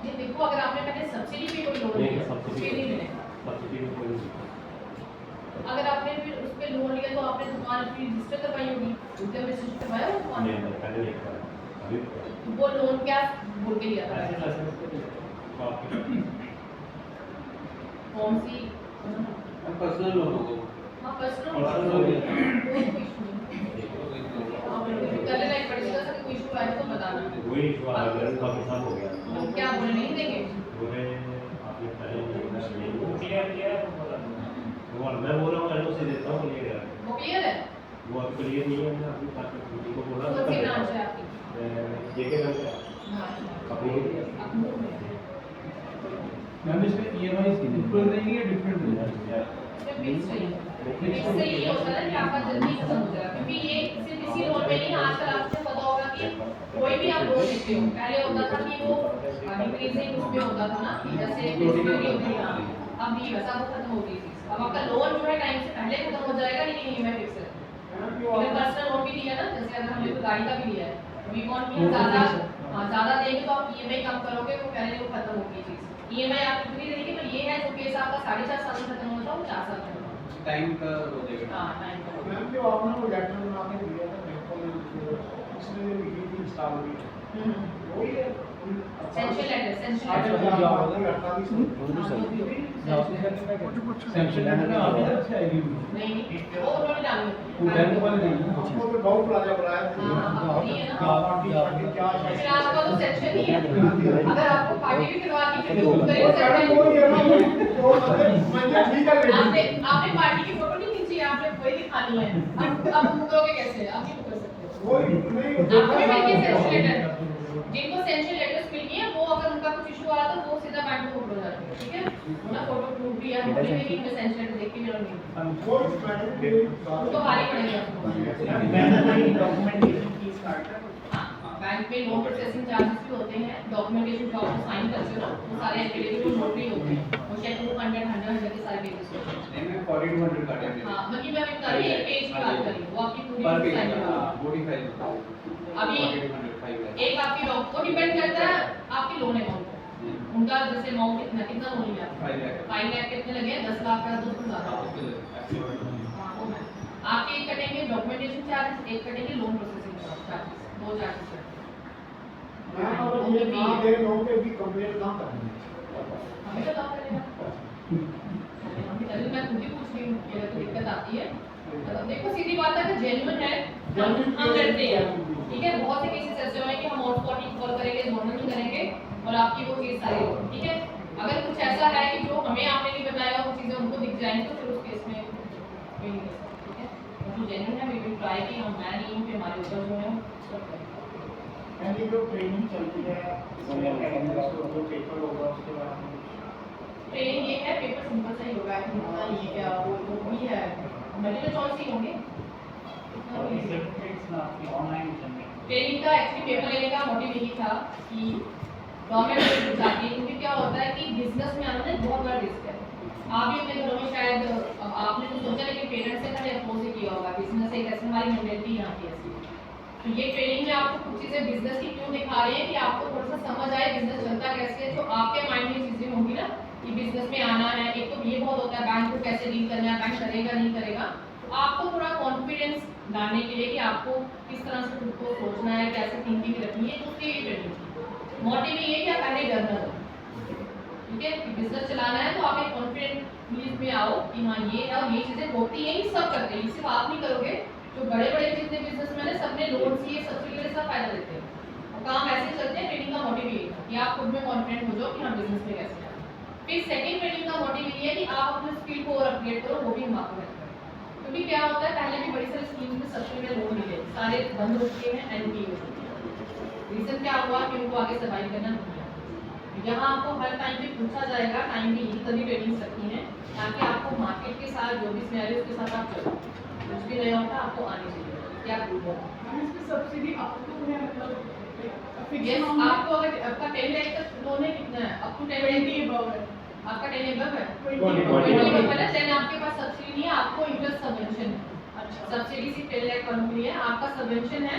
ये देखो अगर आपने पहले सब्सिडी पे कोई लोन लिया सब्सिडी नहीं मिलेगा। सब्सिडी में कोई नहीं। अगर आपने फिर उस पे लोन लिया तो आपने दुकान अपनी रजिस्टर करवाई होगी, उद्यम रजिस्टर करवाया होगा दुकान नहीं पहले नहीं करा अभी वो लोन क्या बोल के लिया था कौन सी पर्सनल लोन होगा। हाँ पर्सनल Personal लोन loan। कोई इशू नहीं कल लाइक पड़ेगा सर कोई इशू आए तो बताना वही इशू आ गया काफी साल हो गया तो क्या बोले नहीं देंगे बोले आपने पहले नहीं क्लियर किया वो मैं बोल रहा हूँ एलओ से देता हूँ क्लियर है वो क्लियर है वो अब क्लियर नहीं है। मैंने अपनी पार्टी को बोला कौन सी ब्रांच है आपकी जेके बैंक अपनी मैम इसमें ईएमआई इक्वल रहेंगे या डिफरेंट रहेंगे? इससे ये होता है कि आपका जल्दी खत्म हो जाएगा क्योंकि ये सिर्फ इसी लोन में नहीं आजकल आपको पता होगा कि कोई भी आप लोन लेते हो पहले होता था कि वो इंक्रीजिंग उसमें होता था ना कि जैसे फ्लेक्सिबिलिटी होती है अब ये वैसा वो खत्म हो गई थी। अब आपका लोन जो है टाइम से पहले खत्म हो जाएगा लेकिन ईएमआई फिक्स है। अगर पर्सनल लोन भी लिया ना जैसे अगर हमने तो गाड़ी का भी लिया है वी वांट कि ज्यादा देंगे तो आप ईएमआई कम करोगे वो पहले वो खत्म होगी चीज। ईएमआई आप कितनी देंगे पर ये है जो केस आपका 4.5 साल में खत्म होता है वो 4 साल में होता है। टाइम का हो जाएगा। हाँ टाइम का मैम जो आपने वो लेटर बना के दिया था बैंकों में उसमें जो लिखी थी इंस्टॉल हुई वही है सेंशन लेटर सैंक्शन लेटर में आपकी तरफ से आएगी। नहीं वो उन्होंने डाली वो बैंक वाले देंगे ना। आपको तो बहुत प्लाजा बनाया फिर आपका तो सेंशन नहीं है अगर आपको पार्टी भी करवानी है तो आपने पार्टी की फोटो नहीं खींची आपने वही दिखानी है अब मुकरोगे कैसे आप नहीं कर सकते आपको भी मिल गया सेंशन लेटर जिनको सेंशन लेटर्स मिल गए वो अगर उनका कुछ इशू आया तो वो सीधा बैंक को फोटो जाते हैं ठीक है ना फोटो प्रूफ भी है मुझे भी मैं सेंशन लेटर देख के मेरा नहीं तो हारी पड़ेगी आपको बैंक में लोन प्रोसेसिंग चार्जेस भी होते हैं डॉक्यूमेंटेशन जो आप साइन करते हो ना वो सारे एफिडेविट और नोटरी होते हैं वो शायद 200 100 के सारे पेजेस होते हैं नहीं मैं 4200 काटे हैं। हाँ मतलब मैं बता रही हूँ एक पेज की बात कर रही हूँ वो आपकी पूरी पर पेज साइन हां होगी 45 अभी एक आपकी को डिपेंड करता है आपकी लोन अमाउंट पर उनका जैसे अमाउंट कितना लोन लिया 5 लाख कितने लगे 10 लाख का तो ज्यादा आपके एक कटेंगे डॉक्यूमेंटेशन चार्जेस एक कटेंगे लोन प्रोसेसिंग चार्जेस दो चार्जेस मैं अगर ये ना दे लोगों पे भी कंप्लेंट ना करनी हमें तो काम करेगा मैं खुद ही पूछ रही हूँ ये तो दिक्कत आती है मतलब देखो सीधी बात है कि जेन्युइन है हम करते हैं ठीक है। बहुत से केसेस ऐसे हुए हैं कि हम हॉटस्पॉट कॉल करेंगे जोनल नहीं करेंगे और आपकी वो केस सारी ठीक है। अगर कुछ ऐसा है कि जो हमें आपने नहीं बताया वो चीजें उनको दिख जाएंगी तो फिर उस केस में कोई नहीं कर सकते ठीक है। जो जेन्युइन है वी विल ट्राई कि हम मैं नहीं हूँ कि हमारे ऊपर जो है पहले जो ट्रेनिंग चलती है इसमें जो पेपर होगा उसके बाद ट्रेनिंग ये है पेपर सिंपल सा ही होगा ये क्या वो भी है मल्टीपल चॉइस ही होंगे ट्रेनिंग का एक्चुअली पेपर लेने का मोटिव यही था कि गवर्नमेंट जॉब चाहती है क्योंकि क्या होता है कि बिजनेस में आना बहुत बड़ा रिस्क है। आप भी अपने घरों में शायद आपने तो सोचा लेकिन पेरेंट्स से पहले अपोज ही किया होगा बिजनेस एक ऐसी हमारी मेंटेलिटी यहाँ की ऐसी। तो ये ट्रेनिंग में आपको कुछ चीज़ें बिजनेस की क्यों दिखा रहे हैं कि आपको थोड़ा सा समझ आए बिजनेस चलता कैसे है। जो आपके माइंड में चीज़ें होंगी ना कि बिजनेस में आना है एक तो ये बहुत होता है बैंक को कैसे डील करना है बैंक करेगा नहीं करेगा तो आपको थोड़ा कॉन्फिडेंस लाने के लिए कि आपको किस तरह से खुद को सोचना है कैसे थिंकिंग रखनी है उसके लिए ट्रेनिंग मोटिव ये है कि आप पहले डरना हो ठीक है कि बिजनेस चलाना है तो आप एक कॉन्फिडेंट प्लीज में आओ कि हाँ ये है और ये चीज़ें होती हैं ये सब करते हैं सिर्फ आप नहीं करोगे जो बड़े बड़े जितने बिजनेसमैन है सबने लोन लिए सब्सिडी सब फायदा लेते हैं और काम ऐसे चलते हैं। ट्रेनिंग का मोटिव ये है कि आप खुद में कॉन्फिडेंट हो जाओ कि हाँ बिजनेस में कैसे है। फिर सेकंड ट्रेनिंग का मोटिव ये है कि आप अपने स्किल को और अपग्रेड करो वो भी हम आपको हेल्प करें क्योंकि क्या होता है पहले भी बड़ी सारी स्कीम्स में सब्सिडी में लोन मिले सारे बंद हो चुके हैं एनपी हो चुके हैं। रीजन क्या हुआ कि उनको आगे सर्वाइव करना नहीं है। यहाँ आपको हर टाइम पे पूछा जाएगा टाइम भी यही तभी ट्रेनिंग रखी है ताकि आपको मार्केट के साथ जो भी सिनेरियो उसके साथ आप चलो कुछ भी नया होता है आपको आने चाहिए क्या इसकी सब्सिडी अप टू है मतलब यस आपको अगर आपका 10 लाख तक लोन है कितना है अप टू 10 लाख की अबव है आपका 10 अबव है 20 मतलब देन आपके पास सब्सिडी नहीं है आपको इंटरेस्ट सबवेंशन है। अच्छा सब्सिडी सिर्फ 10 लाख पर मिली है आपका सबवेंशन है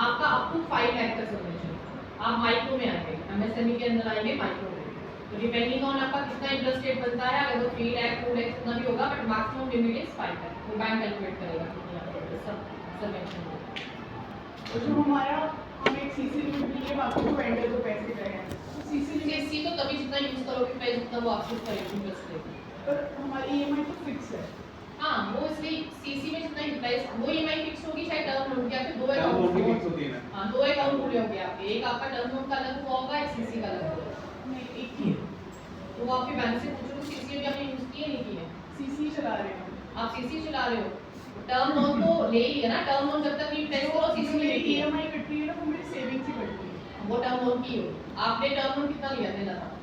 आपका अप टू 5 लाख का सबवेंशन आप माइक्रो में आएंगे, एमएसएमई के अंदर आएंगे माइक्रो में। तो डिपेंडिंग ऑन आपका कितना इंटरेस्ट रेट बनता है, अगर वो 3 लाख 2 लाख कितना भी होगा, but maximum limit is 5 lakh. वो बैंक कैलकुलेट करेगा कितनी आपको सब मेंशन होगा। तो जो हमारा हम एक सीसी लिमिट के लिए आपको वेंडर को पैसे दे रहे हैं, तो सीसी लिमिट सीसी तो तभी जितना यूज करोगे प्राइस उतना वो आपको करेगी इंटरेस्ट रेट। पर हमारी ईएमआई तो फिक्स है। हाँ, वो इसलिए सीसी में जितना यूटिलाइज वो ईएमआई फिक्स होगी, शायद टर्म लोन की आपके दो टर्म लोन की अकाउंट फिक्स होती है ना। हाँ, दो अकाउंट खुले होंगे आपके, एक आपका टर्म लोन का अलग हुआ होगा, एक सीसी का अलग होगा। नहीं, एक ही है। तो वो आपके बैंक से पूछो सीसी अभी आपने यूज की है नहीं की है। सीसी चला रहे हैं। आप सीसी चला रहे हो, टर्म लोन तो ले ही है ना, टर्म लोन जब तक यूटिलाइज करो सीसी जो में मेरी लेती है। ईएमआई कट रही है ना, वो मेरी सेविंग से कट रही है। वो टर्म लोन की हो, आपने टर्म लोन कितना लिया देना था?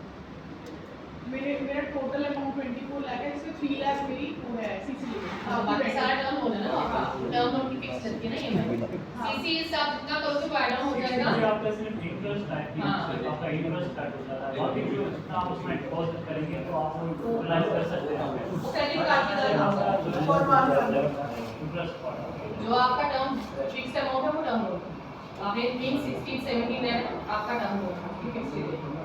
मेरा टोटल अमाउंट 24 लाख है, जिसमें 3 लाख मेरी वो है सीसी लिमिट। हाँ, बाकी सारा टर्म लोन है ना आपका, टर्म लोन की फिक्स लगती है ना ईएमआई। सीसी से आप जितना करोगे वो ऐड ऑन हो जाएगा। आपका सिर्फ इंटरेस्ट है, आपका इंटरेस्ट कट होता है, बाकी जो जितना आप उसमें डिपॉजिट करेंगे तो आप वो यूटिलाइज कर सकते हैं। क्रेडिट कार्ड की तरह काम करता है। और बात करें इंटरेस्ट पर जो आपका टर्म फिक्स अमाउंट है वो टर्म लोन, आपने मीन 16 17 है आपका टर्म लोन, ठीक है।